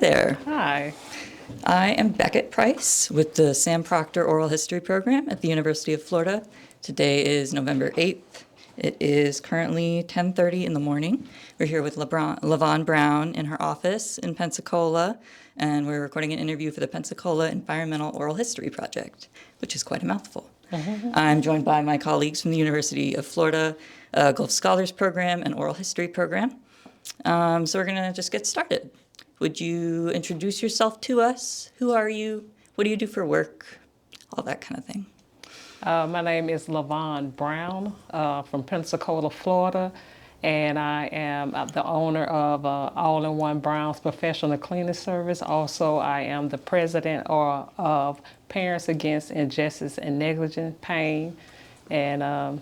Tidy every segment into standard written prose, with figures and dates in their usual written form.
there. Hi. I am Beckett Price with the Sam Proctor Oral History Program at the University of Florida. Today is November 8th. It is currently 10:30 in the morning. We're here with Lavon Brown in her office in Pensacola, and we're recording an interview for the Pensacola Environmental Oral History Project, which is quite a mouthful. I'm joined by my colleagues from the University of Florida Gulf Scholars Program and Oral History Program. So we're going to just get started. Would you introduce yourself to us? Who are you? What do you do for work? All that kind of thing. My name is Lavon Brown from Pensacola, Florida, and I am the owner of All-in-One Brown's Professional Cleaning Service. Also, I am the president of Parents Against Injustice and Negligent Pain, and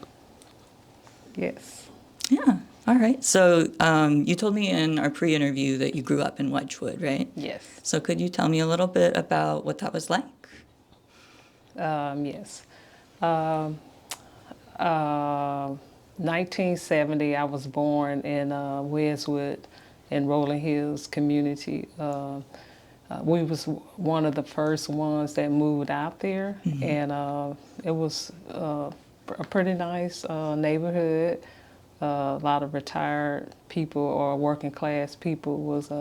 yes. Yeah. All right. So you told me in our pre-interview that you grew up in Wedgwood, right? Yes. So could you tell me a little bit about what that was like? Yes. 1970, I was born in Wedgwood in Rolling Hills community. We was one of the first ones that moved out there, and it was a pretty nice neighborhood. A lot of retired people or working class people was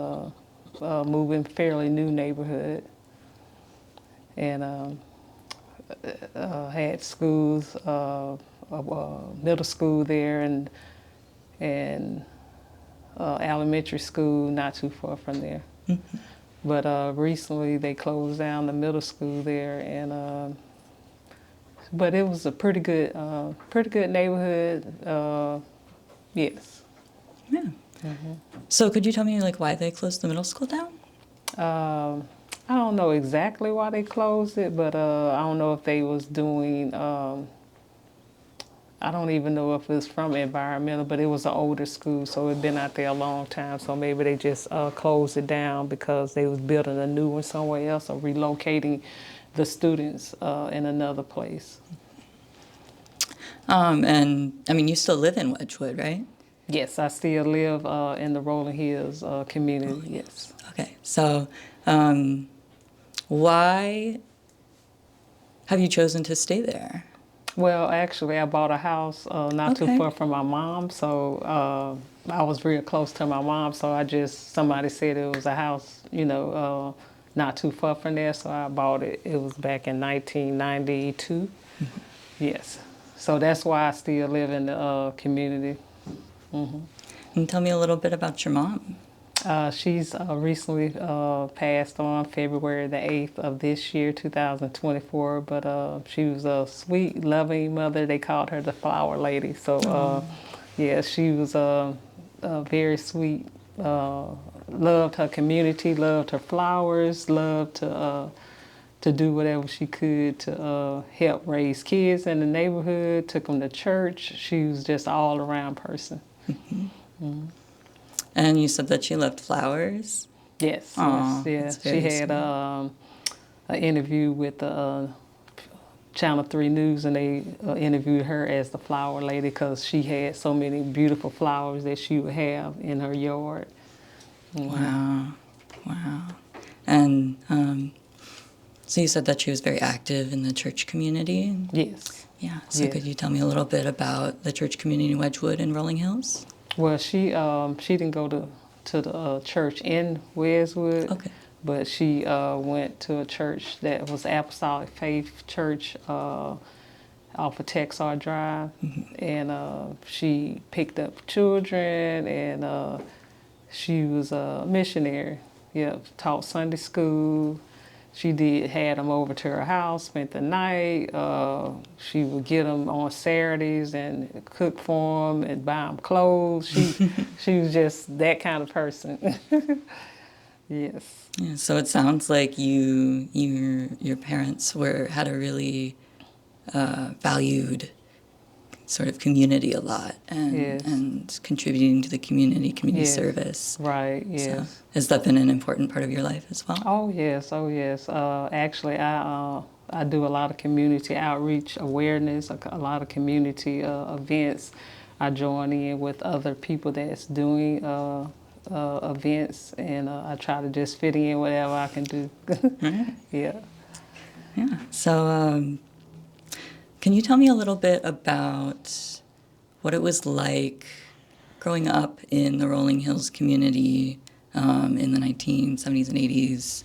moving fairly new neighborhood, and had schools, middle school there and elementary school not too far from there. But recently they closed down the middle school there, and but it was a pretty good neighborhood. Yes. Yeah. So could you tell me why they closed the middle school down? I don't know exactly why they closed it, but I don't know if they was doing, I don't even know if it was from environmental, but it was an older school, so it had been out there a long time, so maybe they just closed it down because they was building a new one somewhere else or relocating the students in another place. And I mean, you still live in Wedgwood, right? Yes, I still live in the Rolling Hills community, yes. Okay, so why have you chosen to stay there? Well, actually, I bought a house not too far from my mom, so I was real close to my mom, so somebody said it was a house, not too far from there, so I bought it. It was back in 1992, yes. So that's why I still live in the community. And tell me a little bit about your mom. She's recently passed on February the 8th of this year, 2024, but she was a sweet, loving mother. They called her the flower lady. So, yeah, she was very sweet, loved her community, loved her flowers, loved to do whatever she could to help raise kids in the neighborhood, took them to church. She was just an all-around person. And you said that she loved flowers? Yes, Aww, yes, yeah. She had an interview with Channel 3 News, and they interviewed her as the flower lady because she had so many beautiful flowers that she would have in her yard. Wow, wow. And so you said that she was very active in the church community? Yes. Yeah, so could you tell me a little bit about the church community in Wedgwood and Rolling Hills? Well, she didn't go to the church in Wedgwood, but she went to a church that was Apostolic Faith Church off of Texar Drive, and she picked up children, and she was a missionary. Yeah, taught Sunday school. She had them over to her house, spent the night. She would get them on Saturdays and cook for them and buy them clothes. She was just that kind of person. Yes. Yeah, so it sounds like your parents had a really valued sort of community a lot and contributing to the community service. Right, yes. So, has that been an important part of your life as well? Oh, yes. Actually, I do a lot of community outreach awareness, a lot of community events. I join in with other people that's doing events, and I try to just fit in whatever I can do. Right. Yeah. Yeah. So, can you tell me a little bit about what it was like growing up in the Rolling Hills community in the 1970s and 80s?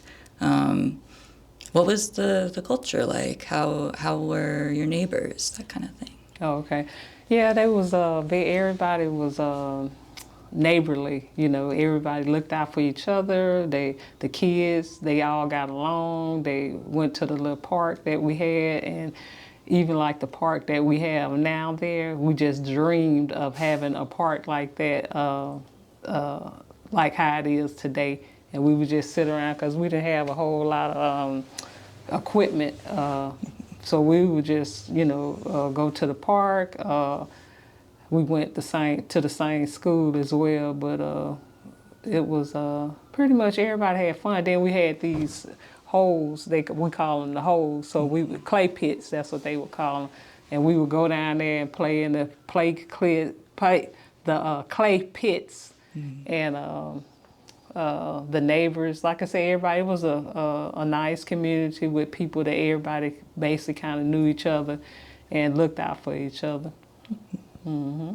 What was the culture like? How were your neighbors? That kind of thing. Oh, okay. Yeah, they was everybody was neighborly. You know, everybody looked out for each other. The kids, they all got along. They went to the little park that we had, and even like the park that we have now there, we just dreamed of having a park like that, like how it is today. And we would just sit around because we didn't have a whole lot of equipment. So we would just, go to the park. We went to the same school as well, but it was pretty much everybody had fun. Then we had these holes, we call them the holes. So we would clay pits, that's what they would call them, and we would go down there and play in the clay pits, and the neighbors, like I said, everybody, it was a nice community with people that everybody basically kind of knew each other and looked out for each other. Mm-hmm.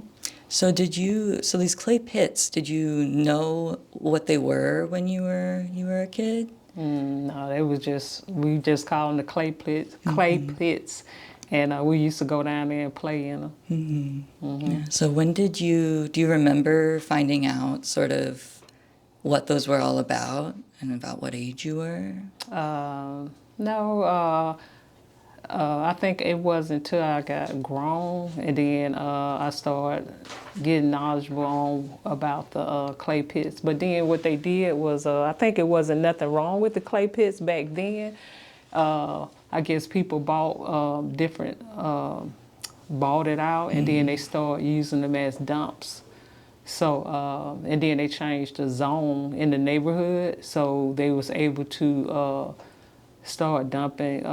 So these clay pits, did you know what they were when you were a kid? No, they was we just called them the clay pits, and we used to go down there and play in them. Mm-hmm. Mm-hmm. Yeah. So do you remember finding out sort of what those were all about and about what age you were? No, I think it wasn't until I got grown, and then I started getting knowledgeable about the clay pits. But then what they did was, I think it wasn't nothing wrong with the clay pits back then. I guess people bought bought it out, and then they started using them as dumps. So, and then they changed the zone in the neighborhood, so they was able to start dumping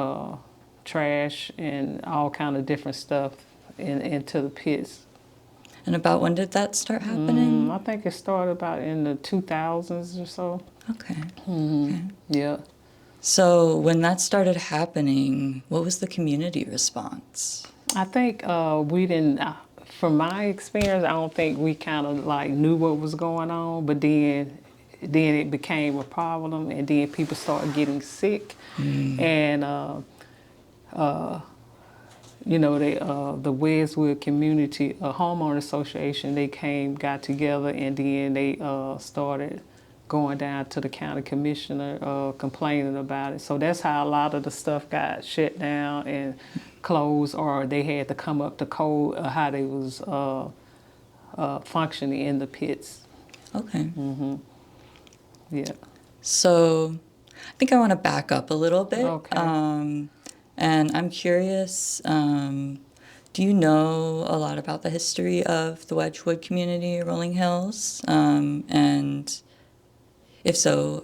trash and all kind of different stuff into the pits. And about when did that start happening? I think it started about in the 2000s or so. Okay. Mm-hmm. Okay. Yeah. So when that started happening, what was the community response? I think we didn't, from my experience, I don't think we kind of like knew what was going on, but then it became a problem, and then people started getting sick, and the Westwood Community Homeowner Association, they got together, and then they started going down to the county commissioner complaining about it. So that's how a lot of the stuff got shut down and closed, or they had to come up to code how they was functioning in the pits. Okay. Mm-hmm. Yeah. So I think I want to back up a little bit. Okay. And I'm curious, do you know a lot about the history of the Wedgwood community, Rolling Hills? And if so,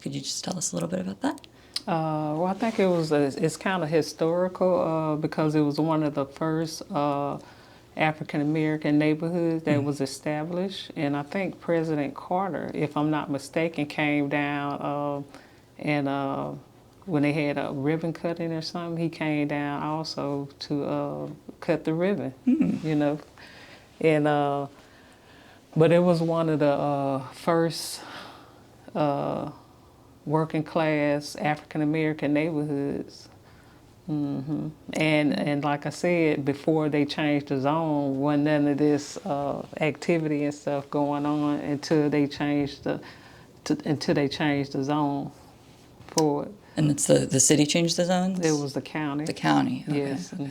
could you just tell us a little bit about that? Well, I think it's kind of historical because it was one of the first African American neighborhoods that was established, and I think President Carter, if I'm not mistaken, came down and when they had a ribbon cutting or something, he came down also to cut the ribbon, and but it was one of the first working class African American neighborhoods. Mm-hmm. And like I said, before they changed the zone, wasn't none of this activity and stuff going on until they changed the zone for it. And it's the city changed the zones? It was the county. The county, okay. Yes. Okay.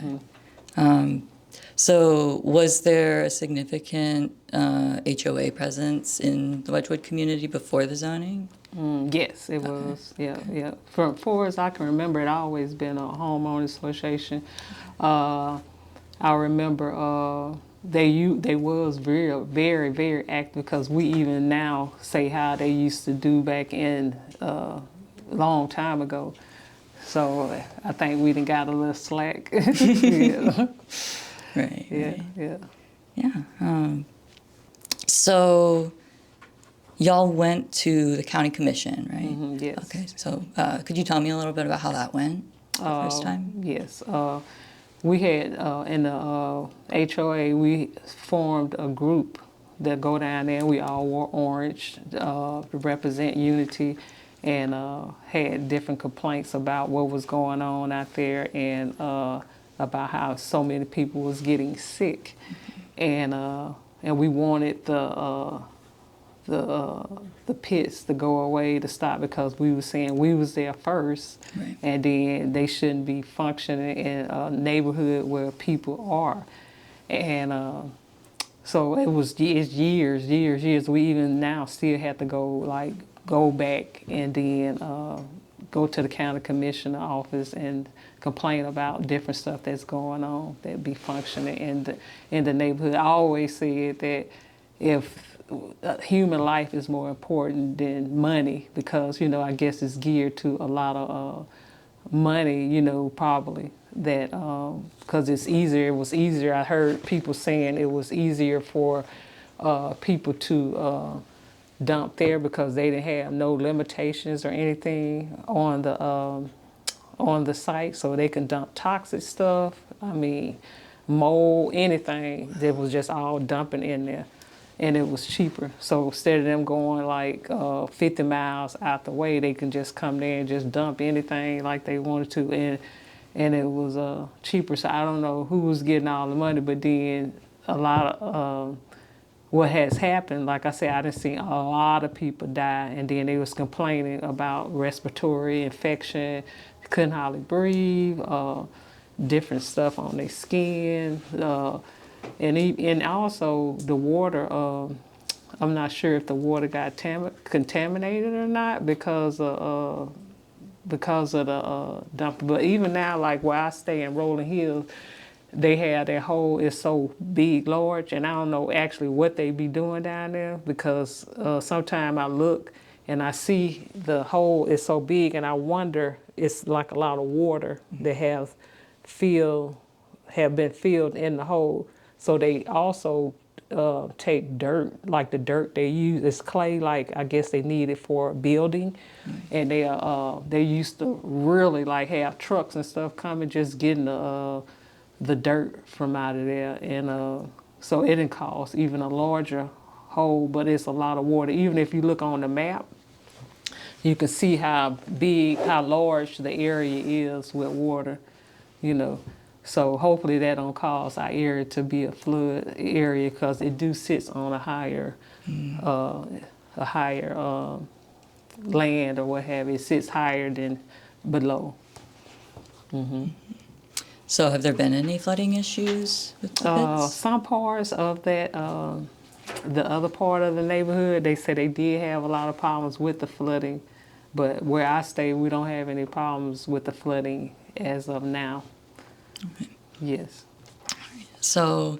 Mm-hmm. So was there a significant HOA presence in the Wedgwood community before the zoning? Yes, it was. Yeah, okay. Yeah. From far as I can remember, it always been a homeowner association. I remember they was very, very, very active, because we even now say how they used to do back in long time ago. So I think we done got a little slack. Yeah. Right. Yeah. Right. Yeah. Yeah. So Y'all went to the county commission, right? Mm-hmm, yes. Okay, so could you tell me a little bit about how that went the first time? Yes. We had, in the HOA, we formed a group that go down there. We all wore orange to represent unity, and had different complaints about what was going on out there, and about how so many people was getting sick. And we wanted the pits to go away, to stop, because we were saying we was there first, right, and then they shouldn't be functioning in a neighborhood where people are. And so it's years. We even now still have to go back and then go to the county commissioner office and complain about different stuff that's going on that be functioning in the neighborhood. I always said that if human life is more important than money, because I guess it's geared to a lot of money, probably that because it's easier. It was easier. I heard people saying it was easier for people to dump there because they didn't have no limitations or anything on the site, so they can dump toxic stuff. I mean, mold, anything that was just all dumping in there. And it was cheaper. So instead of them going like 50 miles out the way, they can just come there and just dump anything like they wanted to. And it was cheaper. So I don't know who was getting all the money, but then a lot of what has happened, like I said, I done seen a lot of people die, and then they was complaining about respiratory infection, couldn't hardly breathe, different stuff on their skin, and also the water. I'm not sure if the water got contaminated or not because of the dump. But even now, like where I stay in Rolling Hills, they have their hole is so big, large, and I don't know actually what they be doing down there, because sometimes I look and I see the hole is so big, and I wonder, it's like a lot of water that have been filled in the hole. So they also take dirt, like the dirt they use is clay, like I guess they need it for building, and they used to really like have trucks and stuff coming just getting the dirt from out of there, and so it didn't cause even a larger hole, but it's a lot of water. Even if you look on the map, you can see how large the area is with water, So hopefully that don't cause our area to be a flood area, because it sits on a higher land or what have you. It sits higher than below. Mm-hmm. So have there been any flooding issues with the pits? Some parts of that, the other part of the neighborhood, they said they did have a lot of problems with the flooding, but where I stay, we don't have any problems with the flooding as of now. Okay. Yes. So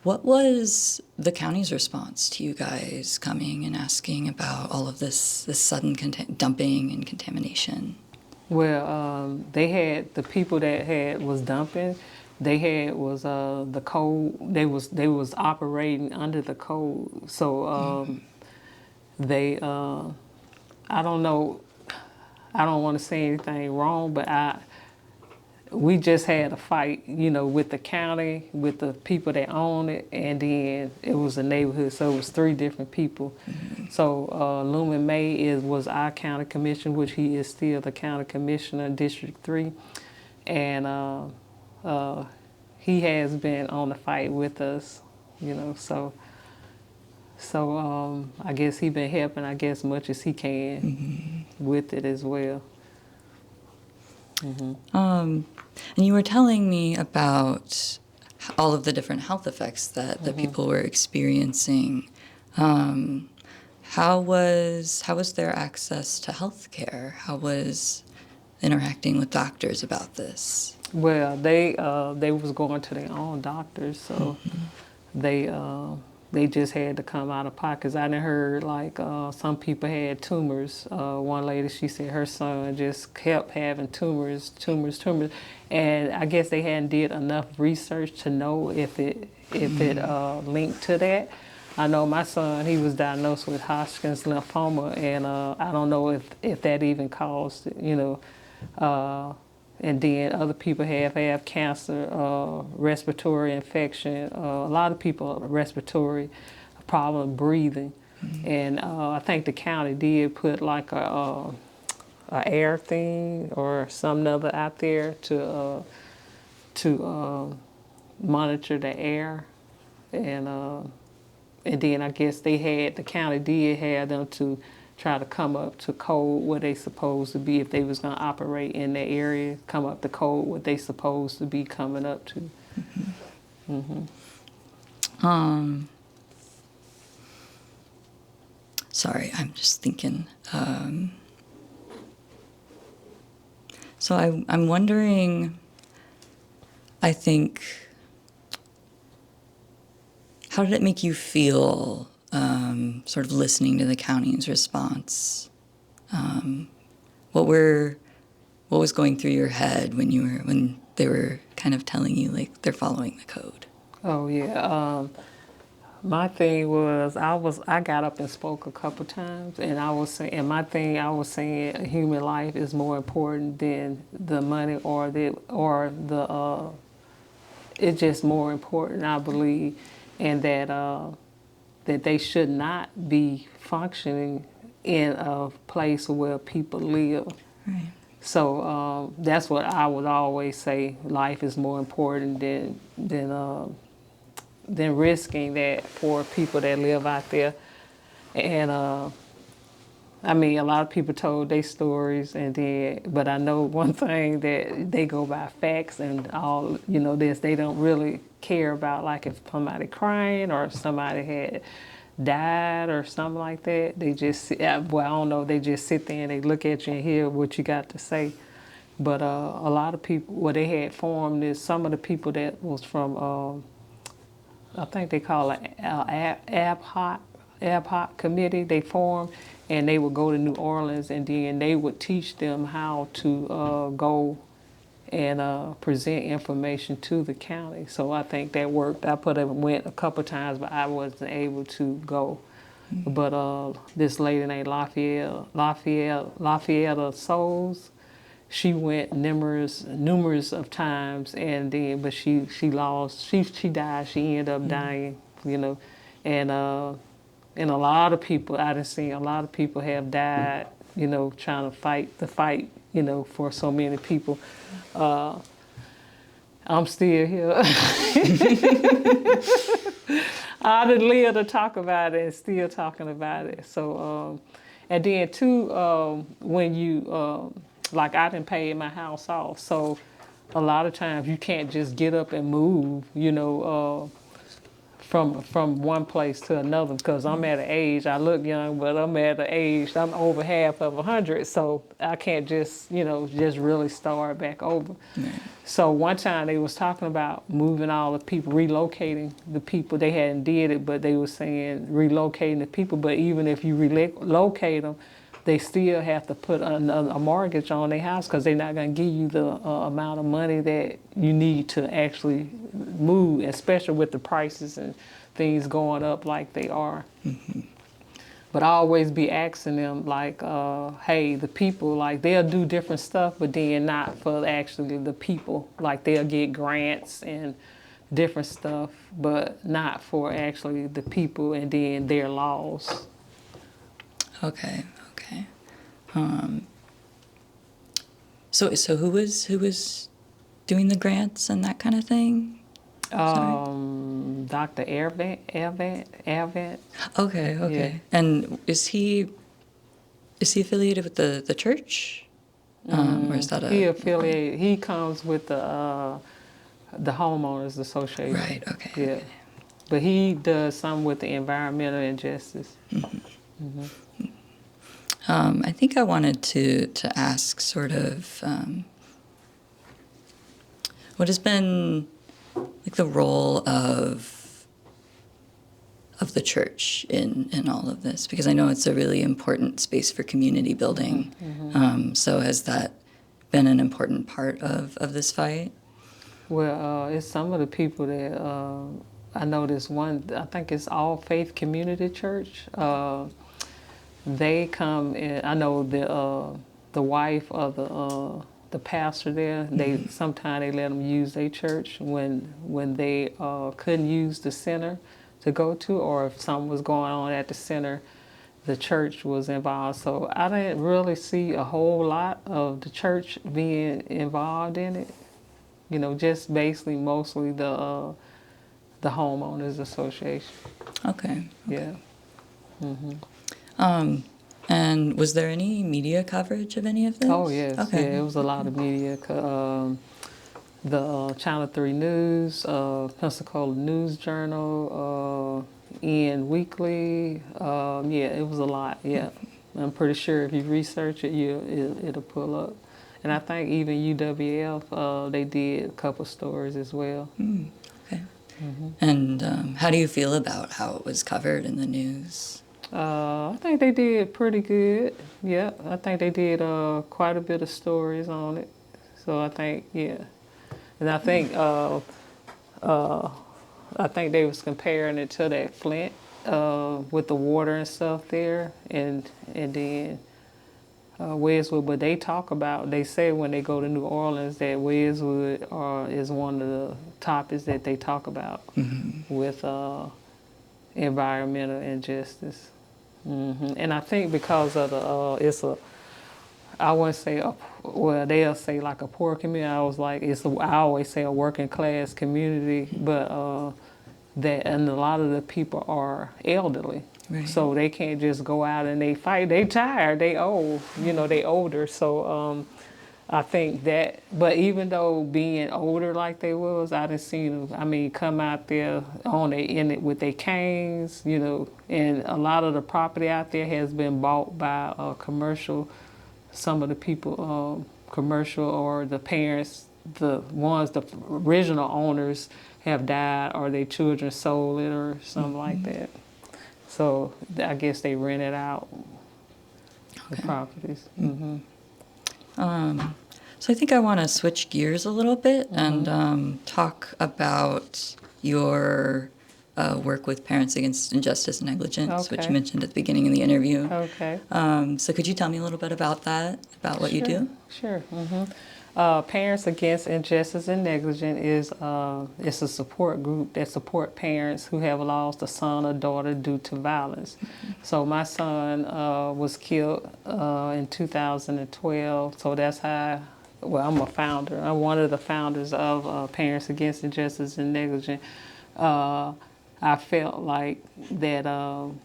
what was the county's response to you guys coming and asking about all of this sudden dumping and contamination? Well, they had the people that was dumping. They had the code. They was operating under the code. So they I don't know. I don't want to say anything wrong, but we just had a fight, with the county, with the people that own it, and then it was a neighborhood, so it was 3 different people. Mm-hmm. So Lumen May was our county commissioner, which he is still the county commissioner in District 3, and he has been on the fight with us, So I guess he been helping, much as he can with it as well. Mm-hmm. And you were telling me about all of the different health effects that the people were experiencing. How was their access to health care? How was interacting with doctors about this? Well, they was going to their own doctors, so they just had to come out of pockets. I done heard like some people had tumors. One lady, she said her son just kept having tumors, and I guess they hadn't did enough research to know if it linked to that. I know my son, he was diagnosed with Hodgkin's lymphoma, and I don't know if that even caused it, and then other people have cancer, respiratory infection. A lot of people respiratory problem breathing, and I think the county did put like a air thing or some other out there to monitor the air, and then I guess the county did have them to try to come up to code what they supposed to be if they was going to operate in that area, come up to code what they supposed to be coming up to. Sorry, I'm just thinking. So I'm wondering, I think, how did it make you feel, sort of listening to the county's response? What was going through your head when they were kind of telling you like they're following the code? Oh yeah. My thing was I got up and spoke a couple times, and I was saying human life is more important than the money or the it's just more important, I believe, and that they should not be functioning in a place where people live. Right. So that's what I would always say. Life is more important than risking that for people that live out there. And I mean, a lot of people told their stories, but I know one thing, that they go by facts and all, they don't really care about, like, if somebody crying or if somebody had died or something like that. They just, well, I don't know, they just sit there and they look at you and hear what you got to say. But a lot of people, what they had formed is some of the people that was from, I think they call it ad hoc committee they formed, and they would go to New Orleans, and then they would teach them how to go and present information to the county. So I think that worked. Went a couple times, but I wasn't able to go. Mm-hmm. But this lady named Lafayette Souls, she went numerous of times, and then but she died. She ended up dying, and a lot of people I done seen. A lot of people have died, trying to fight the fight, for so many people. I'm still here. I didn't live to talk about it and still talking about it. So, and then too, when you like, I didn't pay my house off, so a lot of times you can't just get up and move, from one place to another, because I'm at an age, I look young, but I'm at an age, I'm over half of 100, so I can't just, just really start back over. Right. So one time they was talking about moving all the people, relocating the people. They hadn't did it, but they were saying relocating the people, but even if you relocate them, they still have to put a mortgage on their house, because they're not going to give you the amount of money that you need to actually move, especially with the prices and things going up like they are. Mm-hmm. But I always be asking them, like, hey, the people, like, they'll do different stuff, but then not for actually the people. Like, they'll get grants and different stuff, but not for actually the people and then their laws. Okay. So who was doing the grants and that kind of thing? Dr. Avent. Okay. Yeah. And is he affiliated with the church? Or is that he affiliated? He comes with the homeowners association. Right. Okay. Yeah, okay. But he does some with the environmental injustice. Mm-hmm. Mm-hmm. I think I wanted to ask sort of what has been like the role of the church in all of this, because I know it's a really important space for community building. Mm-hmm. So has that been an important part of this fight? Well, it's some of the people that I know this one, I think it's All Faith Community Church. They come in, I know the wife of the pastor there, they sometimes they let them use their church when they couldn't use the center to go to, or if something was going on at the center, the church was involved. So I didn't really see a whole lot of the church being involved in it. You know, just basically mostly the homeowners association. Okay. Yeah. And was there any media coverage of any of this? Oh yes. Okay. Yeah, it was a lot of media. The Channel 3 News, Pensacola News Journal, Ian Weekly. Yeah, it was a lot. Yeah, I'm pretty sure if you research it, it'll pull up. And I think even UWF, they did a couple stories as well. Okay. And how do you feel about how it was covered in the news? I think they did pretty good. Yeah, I think they did quite a bit of stories on it. So I think, yeah. And I think they was comparing it to that Flint with the water and stuff there, and then Wedgwood. But they say when they go to New Orleans that Wedgwood is one of the topics that they talk about with environmental injustice. And I think because of I wouldn't say, they'll say like a poor community. I always say a working class community, but and a lot of the people are elderly. Right. So they can't just go out and they fight. They tired, they old, they older. So I think that, but even though being older like they was, I didn't see them, come out there in it with their canes, and a lot of the property out there has been bought by commercial, some of the people, commercial or the parents, the original owners have died or their children sold it or something like that. So I guess they rented out the properties. So I think I want to switch gears a little bit and talk about your work with Parents Against Injustice and Negligence, which you mentioned at the beginning of the interview. Okay. So could you tell me a little bit about that, about what you do? Sure. Parents Against Injustice and Negligence is it's a support group that support parents who have lost a son or daughter due to violence. So my son was killed in 2012, so that's how. Well, I'm a founder. I'm one of the founders of Parents Against Injustice and Negligence. I felt like that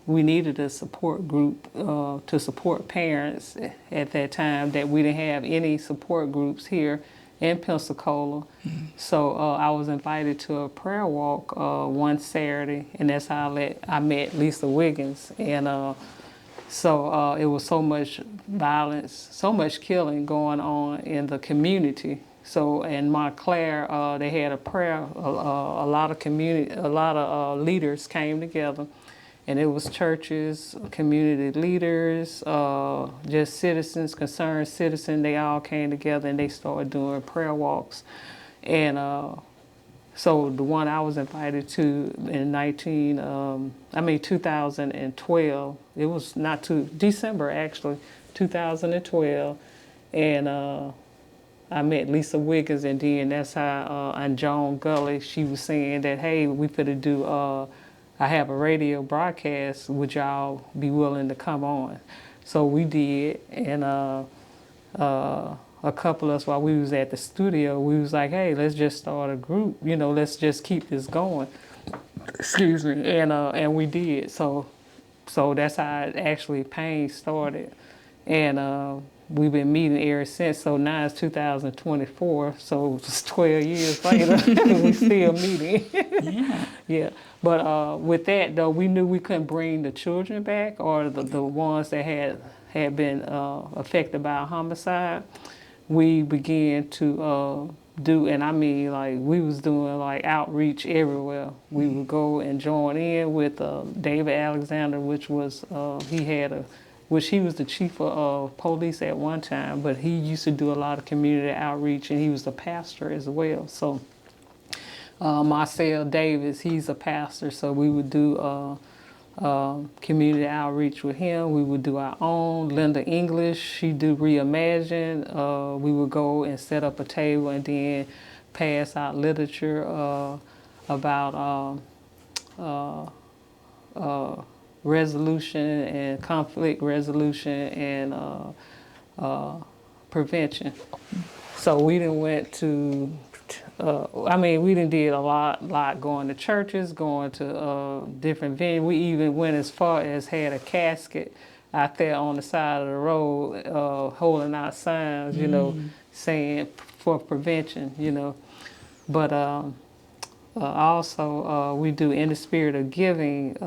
we needed a support group to support parents at that time, that we didn't have any support groups here in Pensacola. So I was invited to a prayer walk one Saturday, and that's how I met Lisa Wiggins. And so it was so much violence, so much killing going on in the community. So in Montclair, they had a prayer. A lot of leaders came together, and it was churches, community leaders, just citizens, concerned citizens. They all came together and they started doing prayer walks. And so the one I was invited to in 2012. It was not December actually, 2012, and. I met Lisa Wiggins, and then that's how on Joan Gully, she was saying that, hey, we could do, I have a radio broadcast, would y'all be willing to come on? So we did, and a couple of us, while we was at the studio, we was like, hey, let's just start a group, let's just keep this going. Excuse me, and we did. So that's how actually pain started, and we've been meeting ever since. So now it's 2024, so it's 12 years later, we still meeting. Yeah. But with that, though, we knew we couldn't bring the children back or the ones that had been affected by a homicide. We began to do, and we was doing outreach everywhere. We would go and join in with David Alexander, which was, he was the chief of police at one time, but he used to do a lot of community outreach, and he was the pastor as well. So Marcel Davis, he's a pastor, so we would do community outreach with him. We would do our own. Linda English, she do Reimagine. We would go and set up a table and then pass out literature about resolution and conflict resolution and prevention. So we done went to, we done did a lot going to churches, going to different venues. We even went as far as had a casket out there on the side of the road, holding out signs, saying for prevention, But also we do In the Spirit of Giving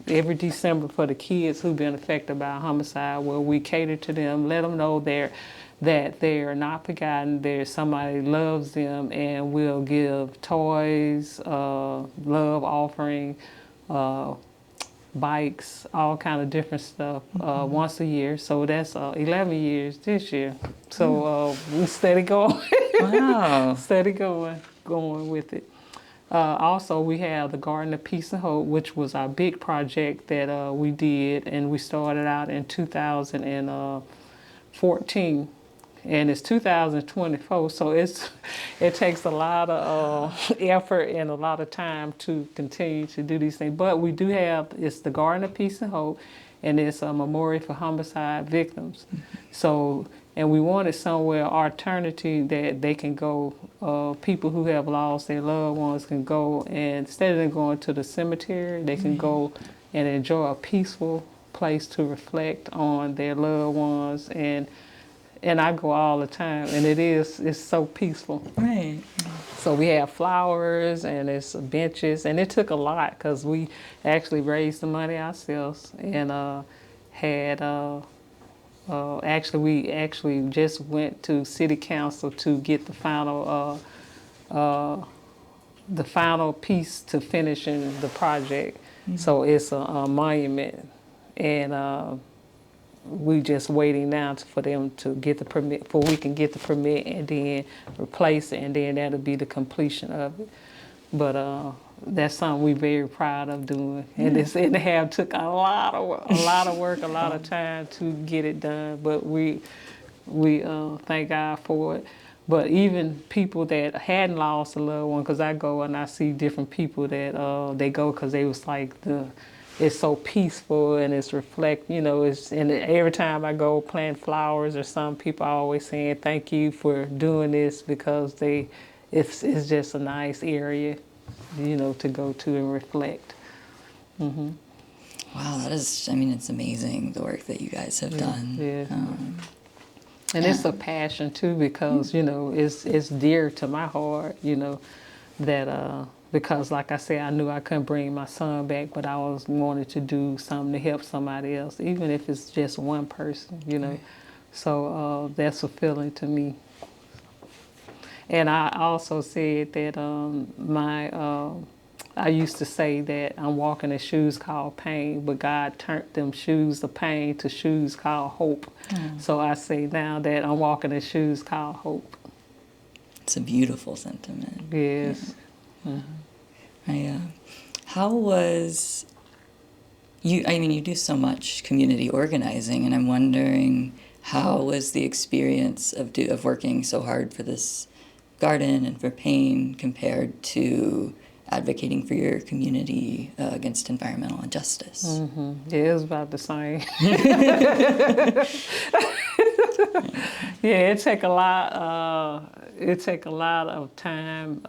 every December for the kids who've been affected by homicide, where we cater to them, let them know that they are not forgotten, there's somebody who loves them, and we'll give toys, love offering, bikes, all kind of different stuff once a year. So that's 11 years this year. So we steady going. Wow. Steady going with it. Also, we have the Garden of Peace and Hope, which was our big project that we did, and we started out in 2014, and it's 2024. So it takes a lot of effort and a lot of time to continue to do these things. But we do have, it's the Garden of Peace and Hope, and it's a memorial for homicide victims. So, and we wanted somewhere alternative that they can go, people who have lost their loved ones can go, and instead of them going to the cemetery, they can go and enjoy a peaceful place to reflect on their loved ones. And I go all the time, and it's so peaceful. Right. So we have flowers, and it's benches, and it took a lot because we actually raised the money ourselves, and we actually just went to City Council to get the final piece to finishing the project. So it's a monument, and we just waiting now for them to get the permit, for we can get the permit and then replace it, and then that'll be the completion of it. But that's something we're very proud of doing, and it took a lot of work, a lot of time to get it done. But we thank God for it. But even people that hadn't lost a loved one, because I go and I see different people that they go because they was like it's so peaceful and it's and every time I go plant flowers or some people are always saying thank you for doing this, because it's just a nice area, to go to and reflect. Mm-hmm. Wow, that is, it's amazing the work that you guys have done. Yeah. And it's a passion too, because, it's dear to my heart, that because like I said, I knew I couldn't bring my son back, but I was wanted to do something to help somebody else, even if it's just one person, Right. So that's fulfilling to me. And I also said that I used to say that I'm walking in shoes called pain, but God turned them shoes of pain to shoes called hope. So I say now that I'm walking in shoes called hope. It's a beautiful sentiment. Yes. Yeah. How was you? You do so much community organizing, and I'm wondering how was the experience of working so hard for this garden and for pain compared to advocating for your community against environmental injustice? Mm-hmm. Yeah, it was about the same. Yeah, it take a lot. It take a lot of time,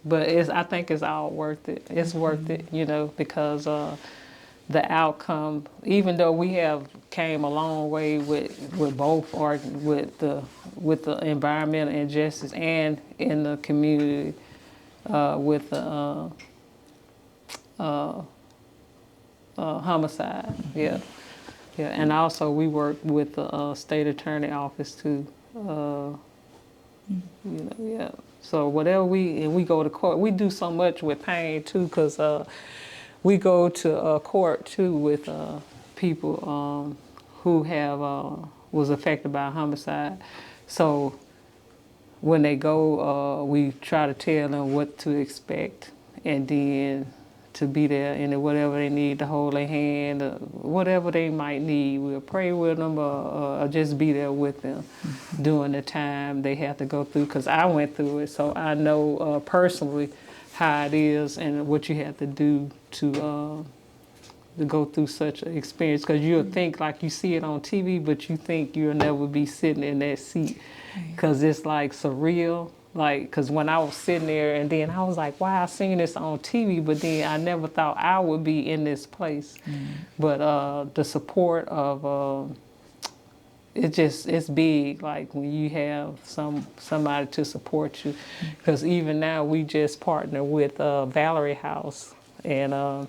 but I think it's all worth it. It's worth it, because the outcome. Even though we have came a long way with both, or with the environmental injustice and in the community with the homicide. Yeah. Yeah, and also we work with the state attorney office too. Yeah. So whatever we go to court, we do so much with pain too, because we go to court too with people who have was affected by homicide. So when they go, we try to tell them what to expect, and then to be there and whatever they need to hold their hand, whatever they might need. We'll pray with them or just be there with them during the time they have to go through, because I went through it, so I know personally how it is and what you have to do to go through such an experience, because you'll think like you see it on TV, but you think you'll never be sitting in that seat, because it's like surreal. Like, because when I was sitting there, and then I was like, wow, I seen this on TV, but then I never thought I would be in this place. But the support of, it's big, like when you have somebody to support you. Because even now, we just partner with Valerie House, and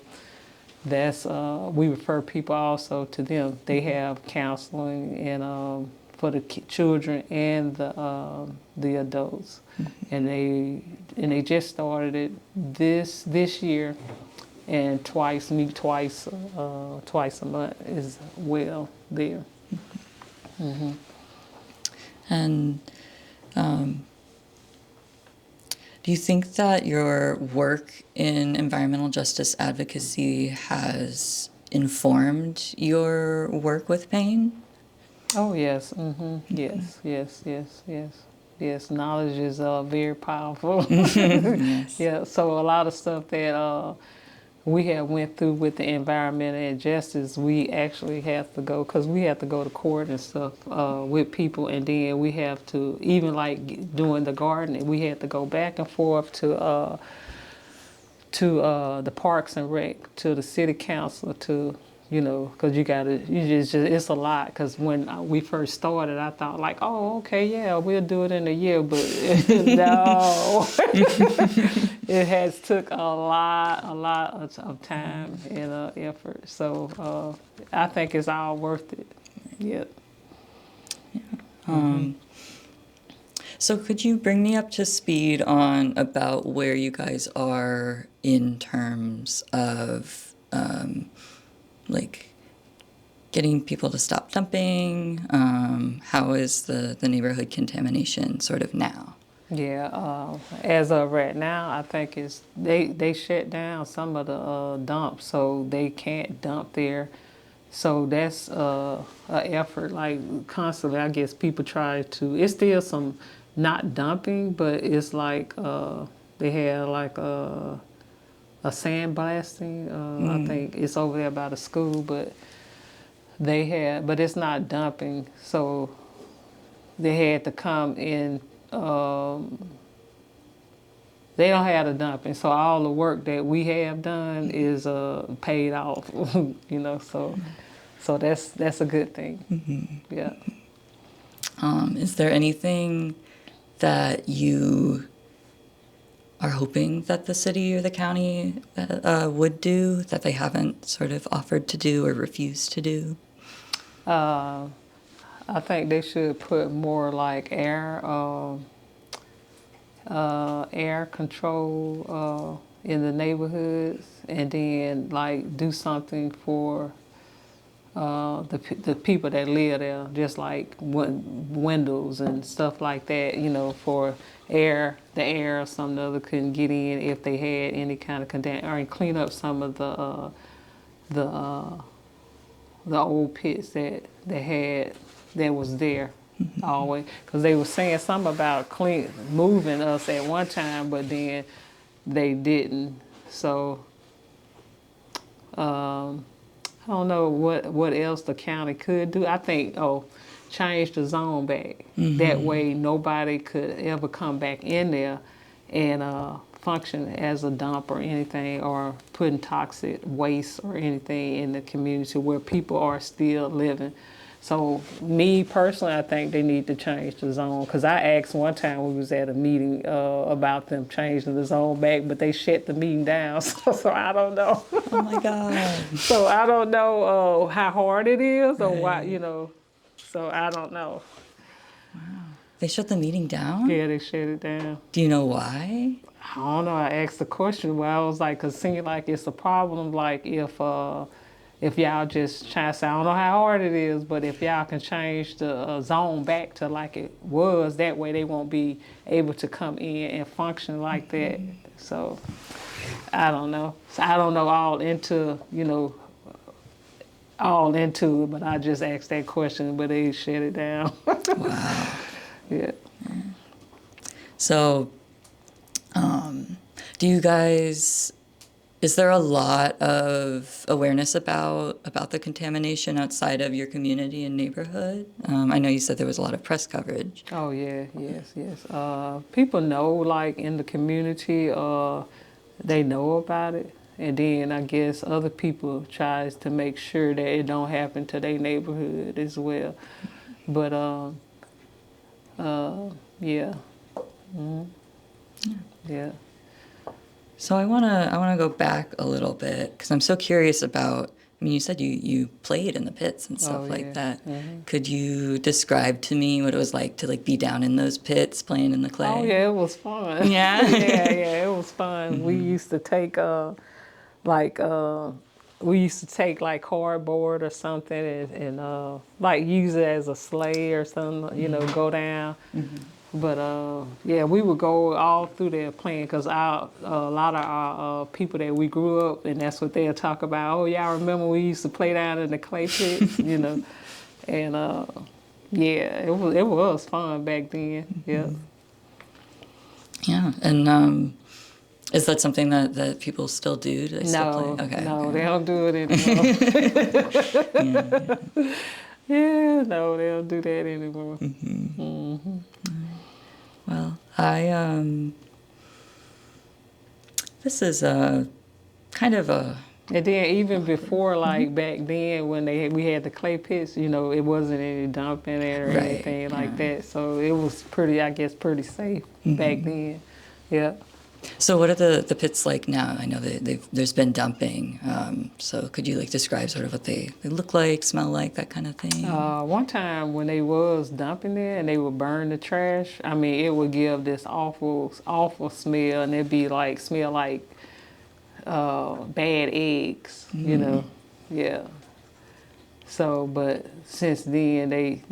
that's, we refer people also to them. They have counseling and for the children and the adults, and they just started it this year, and meet twice a month as well there. And do you think that your work in environmental justice advocacy has informed your work with pain? Oh, yes. Yes. Knowledge is very powerful. Yes. Yeah, so a lot of stuff that we have went through with the environmental injustice, we actually have to go, because we have to go to court and stuff with people, and then we have to, even like doing the gardening, we had to go back and forth to the Parks and Rec, to the city council, to, because it's a lot. Because when we first started, I thought like, oh, okay, yeah, we'll do it in a year, but no, it has took a lot of time and effort. So I think it's all worth it. Yeah. So could you bring me up to speed on about where you guys are in terms of like getting people to stop dumping? How is the neighborhood contamination sort of now? Yeah, as of right now, I think they shut down some of the dumps, so they can't dump there. So that's an effort, like constantly. I guess people try to. It's still some not dumping, but it's like they have like a sandblasting. I think it's over there by the school, but but it's not dumping. So they had to come in. They don't have the dumping, so all the work that we have done is paid off. So that's a good thing. Yeah. Is there anything that you are hoping that the city or the county would do that they haven't sort of offered to do or refused to do? I think they should put more like air control in the neighborhoods, and then like do something for the people that live there, just like windows and stuff like that, for the air or something other couldn't get in if they had any kind of or clean up some of the old pits that was there always, because they were saying something about moving us at one time, but then they didn't. So I don't know what else the county could do. I think change the zone back. That way nobody could ever come back in there and function as a dump or anything, or putting toxic waste or anything in the community where people are still living. So me personally, I think they need to change the zone, because I asked one time we was at a meeting about them changing the zone back, but they shut the meeting down. So I don't know. Oh my God. So I don't know how hard it is or why, so I don't know. Wow. They shut the meeting down? Yeah, they shut it down. Do you know why? I don't know. I asked the question, well, I was like, because it seems like it's a problem, like if if y'all just try to say, I don't know how hard it is, but if y'all can change the zone back to like it was, that way they won't be able to come in and function like that. So I don't know. So I don't know all into it, but I just asked that question, but they shut it down. Wow. Yeah. So, do you guys, is there a lot of awareness about the contamination outside of your community and neighborhood? I know you said there was a lot of press coverage. Oh yeah, yes. People know, like in the community, they know about it, and then I guess other people tries to make sure that it don't happen to their neighborhood as well. But yeah. Mm-hmm. Yeah. So I wanna go back a little bit because I'm so curious about. I mean, you said you played in the pits and stuff like that. Mm-hmm. Could you describe to me what it was like to like be down in those pits playing in the clay? Oh yeah, it was fun. Yeah. yeah, it was fun. Mm-hmm. We used to take like cardboard or something and like use it as a sleigh or something, go down. Mm-hmm. But yeah, we would go all through there playing because a lot of our people that we grew up, and that's what they'll talk about. Oh, y'all remember we used to play down in the clay pits, and yeah, it was fun back then. Yeah. Yeah, and is that something that people still do? Do they still play? Okay. No, they don't do it anymore. Yeah, no, they don't do that anymore. Mm-hmm. Mm-hmm. Well, this is a kind of a... And then even before, like back then when we had the clay pits, it wasn't any dumping there or anything like that. So it was pretty safe back then. Yeah. So what are the pits like now? I know there's been dumping. So could you like describe sort of what they look like, smell like, that kind of thing? One time when they was dumping there and they would burn the trash, I mean, it would give this awful smell, and it'd be like smell like bad eggs, yeah. So, but since then they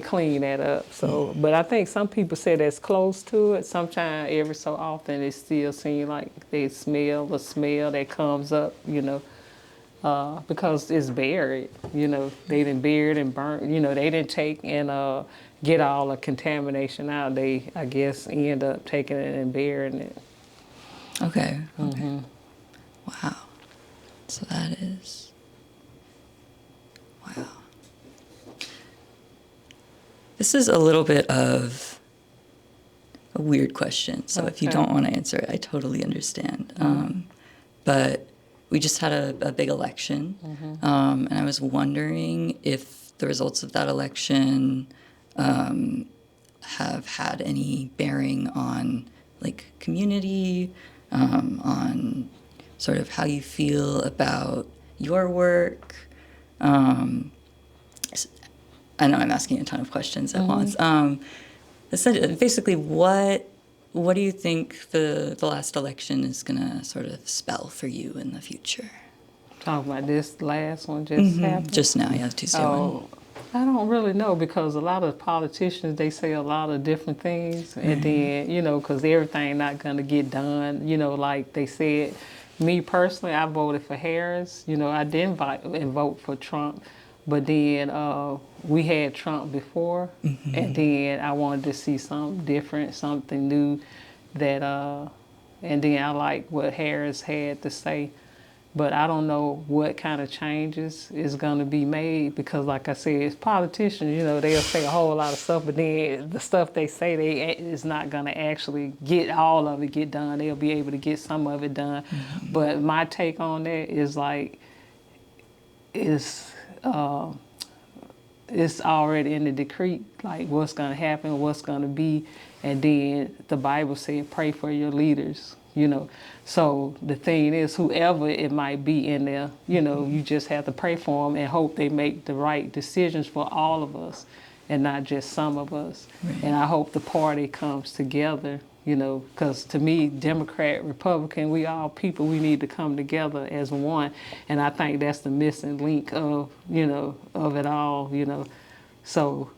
clean that up. So, but I think some people say that's close to it. Sometimes every so often it still seems like they smell the smell that comes up, because it's buried. They didn't bury it and burn. They didn't take and get all the contamination out. They, I guess, end up taking it and burying it. Okay. Mm-hmm. Wow. So that is... Wow. This is a little bit of a weird question, so if you don't want to answer it, I totally understand. But we just had a big election, and I was wondering if the results of that election have had any bearing on, like, community, on sort of how you feel about your work. I know I'm asking a ton of questions at once. Basically, what do you think the last election is going to sort of spell for you in the future? Talking about this last one just happened? Just now, yeah, Tuesday one. I don't really know, because a lot of politicians, they say a lot of different things. And then, because everything not going to get done, like they said. Me personally, I voted for Harris. I didn't vote for Trump. But then we had Trump before, and then I wanted to see something different, something new, and then I like what Harris had to say. But I don't know what kind of changes is going to be made, because like I said, it's politicians, they'll say a whole lot of stuff, but then the stuff they say is not going to actually get all of it get done. They'll be able to get some of it done. But my take on that is like, it's already in the decree, like what's going to happen, what's going to be. And then the Bible said, pray for your leaders, So the thing is, whoever it might be in there, you just have to pray for them and hope they make the right decisions for all of us and not just some of us. Right. And I hope the party comes together, because to me, Democrat, Republican, we all people, we need to come together as one. And I think that's the missing link of, of it all, So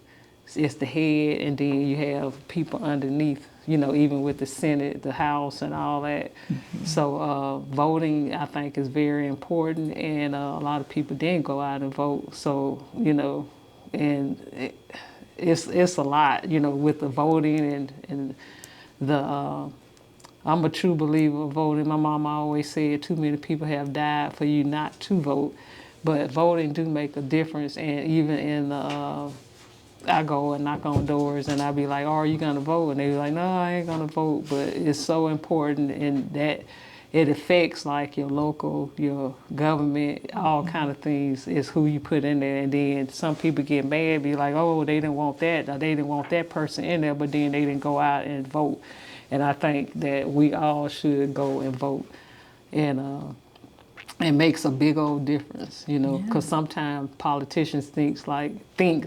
it's the head, and then you have people underneath, even with the Senate, the House, and all that. Mm-hmm. So voting, I think, is very important, and a lot of people didn't go out and vote. So, and it's a lot, with the voting and the. I'm a true believer of voting. My mama always said too many people have died for you not to vote, but voting do make a difference, and even in the. I go and knock on doors and I be like, oh, are you going to vote? And they be like, no, I ain't going to vote. But it's so important, and that it affects like your local, your government, all kind of things is who you put in there. And then some people get mad, be like, oh, they didn't want that. Or they didn't want that person in there, but then they didn't go out and vote. And I think that we all should go and vote. And it makes a big old difference, because sometimes politicians think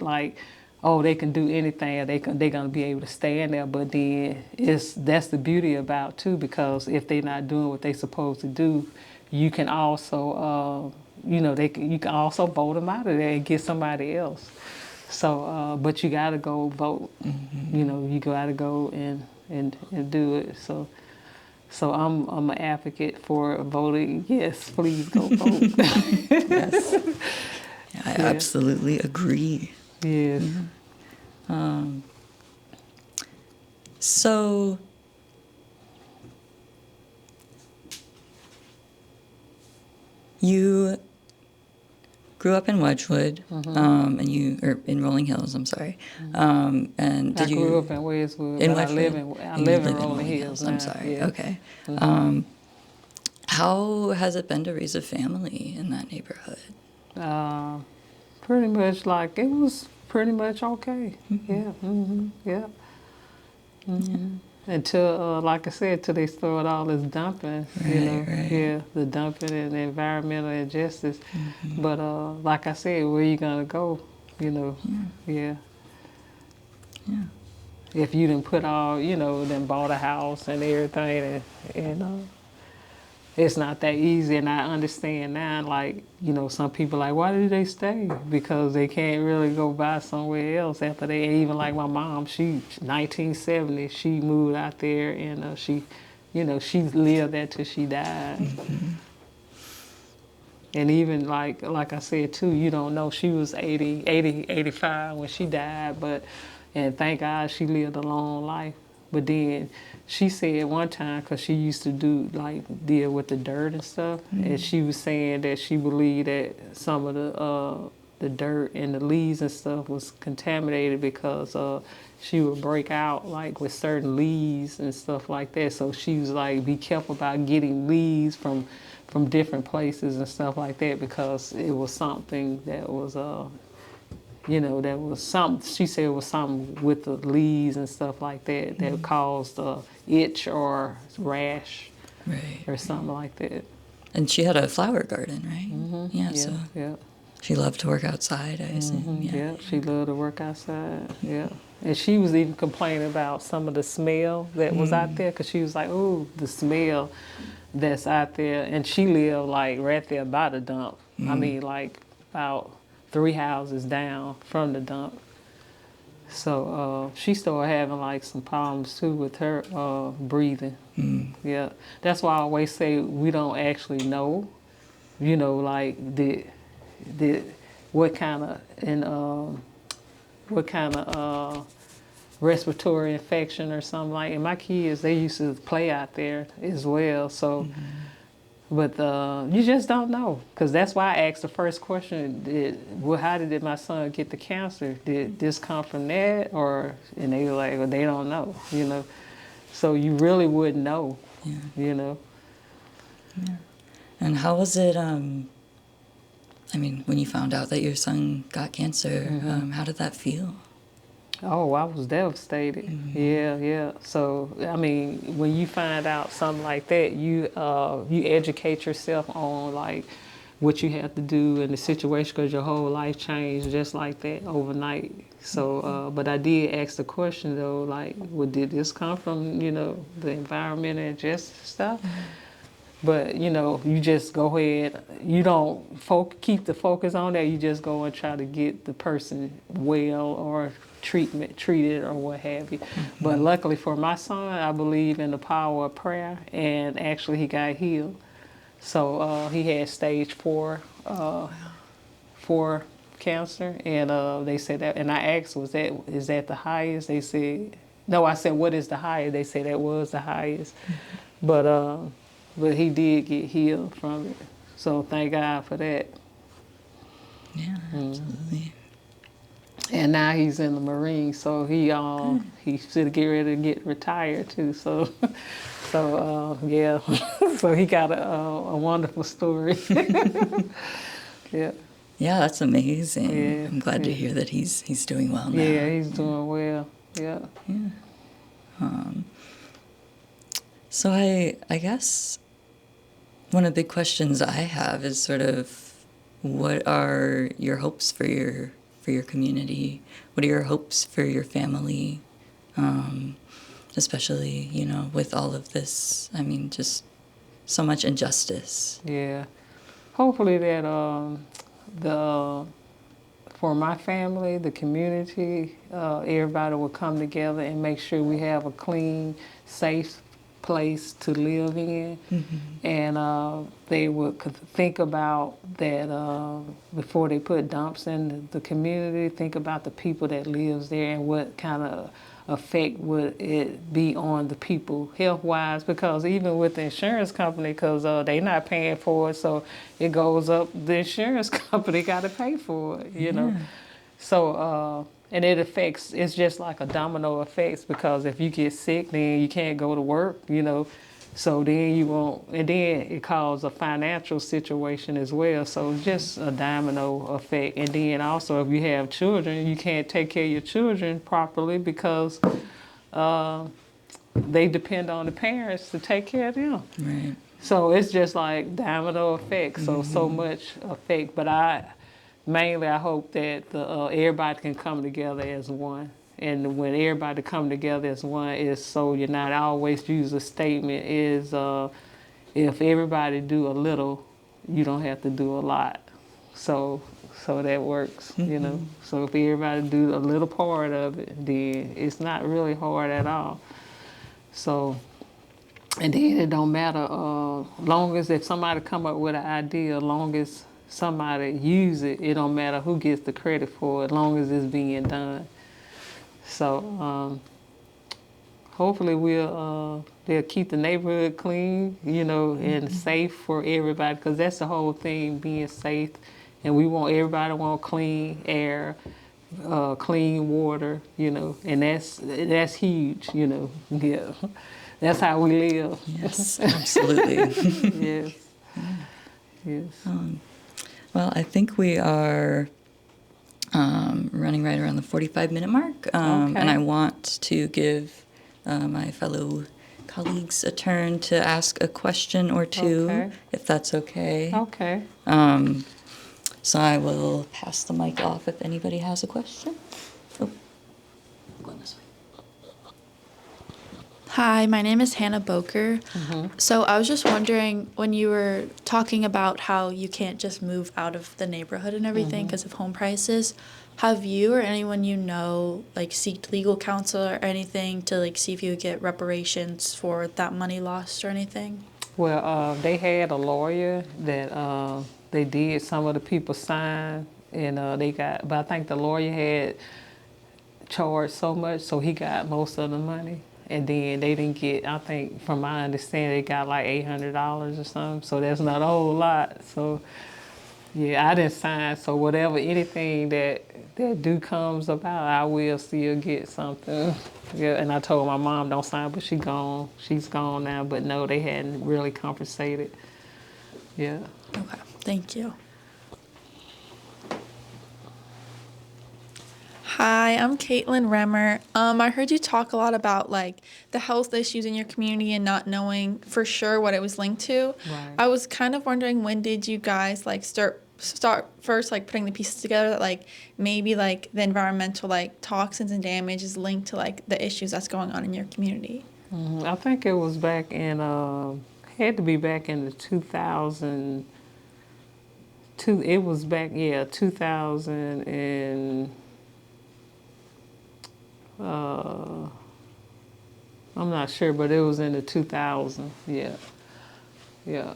like, oh, they can do anything, or they're gonna be able to stay in there. But then that's the beauty about too, because if they're not doing what they're supposed to do, you can also, you can also vote them out of there and get somebody else. So, but you gotta go vote. Mm-hmm. You gotta go and do it. So I'm an advocate for voting. Yes, please go vote. Yes, I absolutely agree. Yes. So you grew up in Wedgwood, or in Rolling Hills. I'm sorry. And did I grew up in Wedgwood. In Wedgwood. I live in Rolling Hills. I'm sorry. Yeah. Okay. How has it been to raise a family in that neighborhood? Pretty much like it was pretty much okay. Mm-hmm. Yeah. Mm-hmm. Yeah. Mm-hmm. Until, like I said, till they started all this dumping, Right. Yeah, the dumping and the environmental injustice. Mm-hmm. But like I said, where you gonna go? Yeah. If you didn't put all, then bought a house and everything, and it's not that easy. And I understand now, like, some people like, why do they stay? Because they can't really go buy somewhere else after they, even like my mom, 1970, she moved out there, and she lived there till she died. Mm-hmm. And even like I said too, you don't know, she was 85 when she died, and thank God she lived a long life. But then she said one time, because she used to deal with the dirt and stuff, and she was saying that she believed that some of the dirt and the leaves and stuff was contaminated because she would break out like with certain leaves and stuff like that. So she was like, be careful about getting leaves from different places and stuff like that, because it was something that was that was something, she said it was something with the leaves and stuff like that that caused itch or rash, right, or something like that. And she had a flower garden, right? Mm-hmm. Yeah, so she loved to work outside, I assume. Yeah, she loved to work outside, yeah. And she was even complaining about some of the smell that was out there, because she was like, oh, the smell that's out there. And she lived like right there by the dump. I mean, like about 3 houses down from the dump. So she started having like some problems too with her breathing. Yeah, that's why I always say we don't actually know, like what kind of respiratory infection or something like. And my kids, they used to play out there as well. So. But you just don't know, because that's why I asked the first question, how did my son get the cancer? Did this come from that? And they were like, well, they don't know, So you really wouldn't know, Yeah. And how was it, when you found out that your son got cancer, how did that feel? Oh, I was devastated. Yeah. So, when you find out something like that, you educate yourself on like what you have to do in the situation, because your whole life changed just like that overnight. So, but I did ask the question though, like, well, did this come from, the environment and just stuff? But, you just go ahead, you don't keep the focus on that, you just go and try to get the person well or treated or what have you. But luckily for my son, I believe in the power of prayer, and actually he got healed. So he had stage 4 cancer, and they said that, and I asked, is that the highest? They said, no, I said, what is the highest? They said that was the highest. But he did get healed from it. So thank God for that. Yeah, absolutely. And now he's in the Marines, so he should get ready to get retired too. So yeah, so he got a wonderful story. Yeah. Yeah, that's amazing. Yeah, I'm glad to hear that he's doing well now. Yeah, he's doing well. Yeah. Yeah. So I guess one of the big questions I have is sort of, what are your hopes for your community? What are your hopes for your family? Especially, with all of this, I mean, just so much injustice. Yeah. Hopefully that for my family, the community, everybody will come together and make sure we have a clean, safe place to live in. And they would think about that before they put dumps in the community, think about the people that lives there and what kind of effect would it be on the people health-wise, because even with the insurance company, because they're not paying for it, so it goes up, the insurance company got to pay for it, you know. So, and it affects, it's just like a domino effect, because if you get sick, then you can't go to work, so then you won't, and then it causes a financial situation as well. So just a domino effect. And then also if you have children, you can't take care of your children properly because they depend on the parents to take care of them. Right. So it's just like domino effect. So much effect. But I hope that everybody can come together as one. And when everybody come together as one, is so united. I always use a statement is, if everybody do a little, you don't have to do a lot. So that works, So if everybody do a little part of it, then it's not really hard at all. So, and then it don't matter, long as if somebody come up with an idea, long as somebody use it, it don't matter who gets the credit for it, as long as it's being done. So hopefully they'll keep the neighborhood clean, and safe for everybody, because that's the whole thing, being safe. And everybody want clean air, clean water, and that's huge, Yeah, that's how we live. Yes, absolutely. Yes. Yes. Well, I think we are running right around the 45-minute mark, and I want to give my fellow colleagues a turn to ask a question or two, if that's okay. Okay. So I will pass the mic off if anybody has a question. Oh, going this way. Hi, my name is Hannah Bokor. So I was just wondering, when you were talking about how you can't just move out of the neighborhood and everything because of home prices, have you or anyone seeked legal counsel or anything to see if you would get reparations for that money lost or anything? Well, they had a lawyer that they did, some of the people signed, and but I think the lawyer had charged so much, so he got most of the money. And then they didn't get, I think, from my understanding, they got like $800 or something. So that's not a whole lot. So, yeah, I didn't sign. So whatever, anything that do comes about, I will still get something. Yeah, and I told my mom, don't sign, but she's gone now. But no, they hadn't really compensated. Yeah. Okay, thank you. Hi, I'm Caitlin Remmert. I heard you talk a lot about like the health issues in your community and not knowing for sure what it was linked to. Right. I was kind of wondering, when did you guys like start first like putting the pieces together that like maybe like the environmental like toxins and damage is linked to like the issues that's going on in your community? I think it was back in had to be back in the 2000 and I'm not sure, but it was in the 2000. Yeah. Yeah,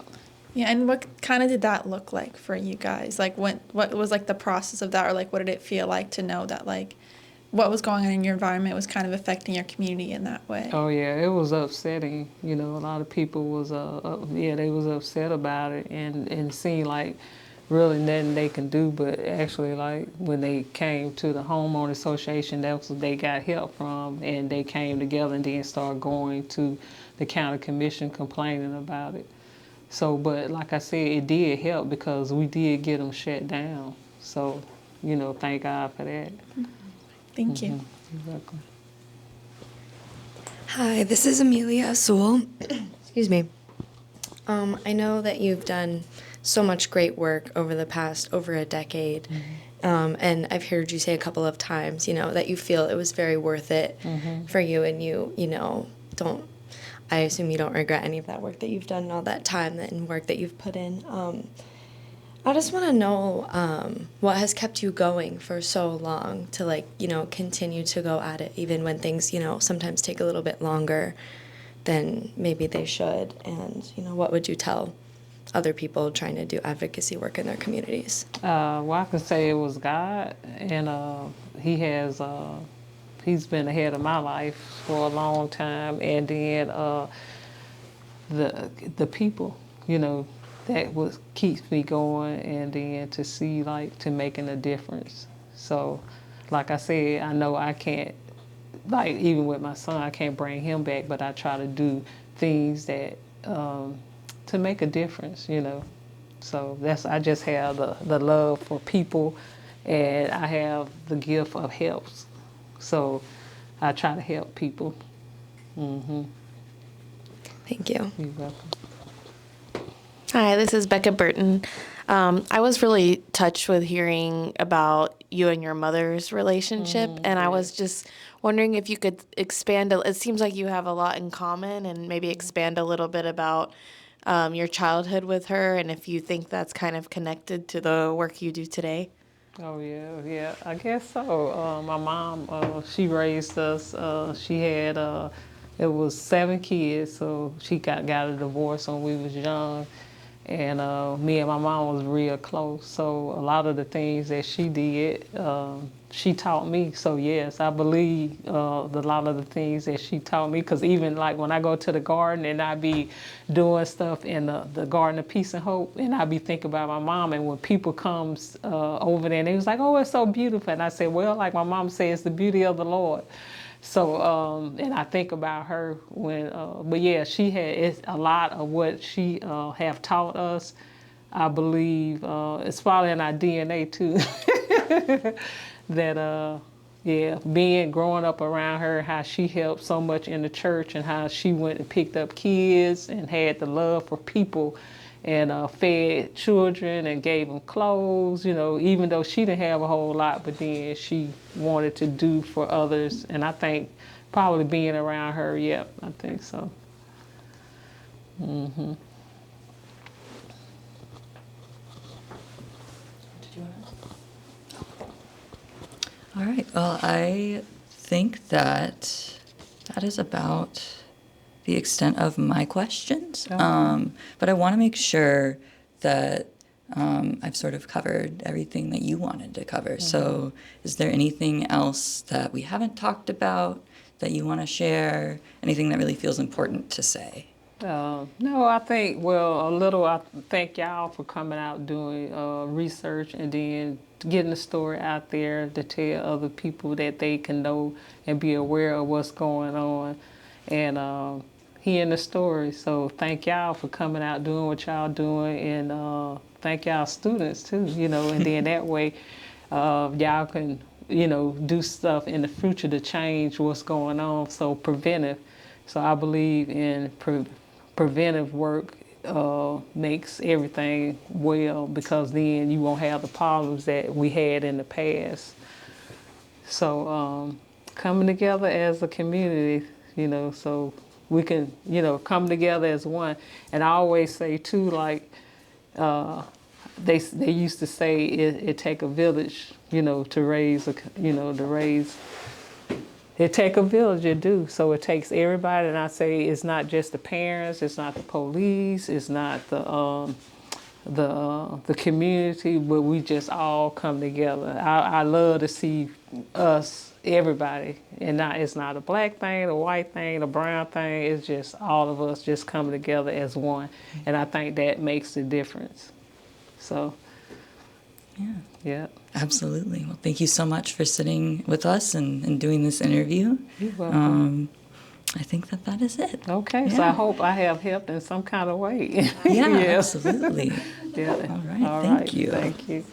and what kind of did that look like for you guys? Like what was like the process of that, or like what did it feel like to know that like what was going on in your environment was kind of affecting your community in that way? Oh yeah, it was upsetting. You know, a lot of people was they was upset about it and seemed like really nothing they can do. But actually, like when they came to the homeowner association, that's what they got help from, and they came together and then started going to the county commission complaining about it. So, but like I said, it did help because we did get them shut down. So, you know, thank God for that. Thank you. You're welcome. Hi, this is Amelia Sewell. Excuse me. I know that you've done so much great work over the past over a decade, and I've heard you say a couple of times, you know, that you feel it was very worth it for you, and you know, I assume you don't regret any of that work that you've done and all that time and work that you've put in. I just want to know what has kept you going for so long to, like, you know, continue to go at it even when things, you know, sometimes take a little bit longer than maybe they should. And, you know, what would you tell other people trying to do advocacy work in their communities? Well, I can say it was God, and he's been ahead of my life for a long time, and then the people, you know, that keeps me going, and then to see like to making a difference. So, like I said, I know I can't, like even with my son, I can't bring him back, but I try to do things that to make a difference, you know. So I just have the love for people, and I have the gift of helps. So I try to help people. Thank you. You're welcome. Hi, this is Becca Burton. I was really touched with hearing about you and your mother's relationship, and I was just wondering if you could expand. It seems like you have a lot in common, and maybe expand a little bit about your childhood with her, and if you think that's kind of connected to the work you do today. Oh yeah, I guess so. My mom, she raised us. She had it was 7 kids, so she got a divorce when we was young. And me and my mom was real close, so a lot of the things that she did, she taught me. So yes, I believe a lot of the things that she taught me, because even like when I go to the garden and I be doing stuff in the Garden of Peace and Hope, and I be thinking about my mom, and when people comes over there and they was like, oh, it's so beautiful, and I say, well, like my mom says, it's the beauty of the Lord. So, and I think about her when, but yeah, it's a lot of what she have taught us. I believe it's probably in our DNA too. That, growing up around her, how she helped so much in the church, and how she went and picked up kids and had the love for people, and fed children and gave them clothes, you know, even though she didn't have a whole lot, but then she wanted to do for others. And I think probably being around her, yep, I think so. All right, well, I think that is about the extent of my questions. Okay. But I want to make sure that I've sort of covered everything that you wanted to cover. So is there anything else that we haven't talked about that you want to share? Anything that really feels important to say? No, I think, I thank y'all for coming out doing research, and then getting the story out there to tell other people that they can know and be aware of what's going on, and hearing the story. So thank y'all for coming out doing what y'all doing, and thank y'all students too, you know, and then that way y'all can do stuff in the future to change what's going on. So preventive. So I believe in preventive work makes everything well, because then you won't have the problems that we had in the past. So coming together as a community, so we can, come together as one. And I always say too, like they used to say it take a village, to raise it take a village, it do. So it takes everybody, and I say it's not just the parents, it's not the police, it's not the community, but we just all come together. I love to see us, everybody, and it's not a black thing, a white thing, a brown thing. It's just all of us just coming together as one, and I think that makes the difference. So. Yeah. Absolutely. Well, thank you so much for sitting with us and doing this interview. You're welcome. I think that is it. Okay, so I hope I have helped in some kind of way. Yeah, absolutely. Yeah. All right, thank you. Thank you.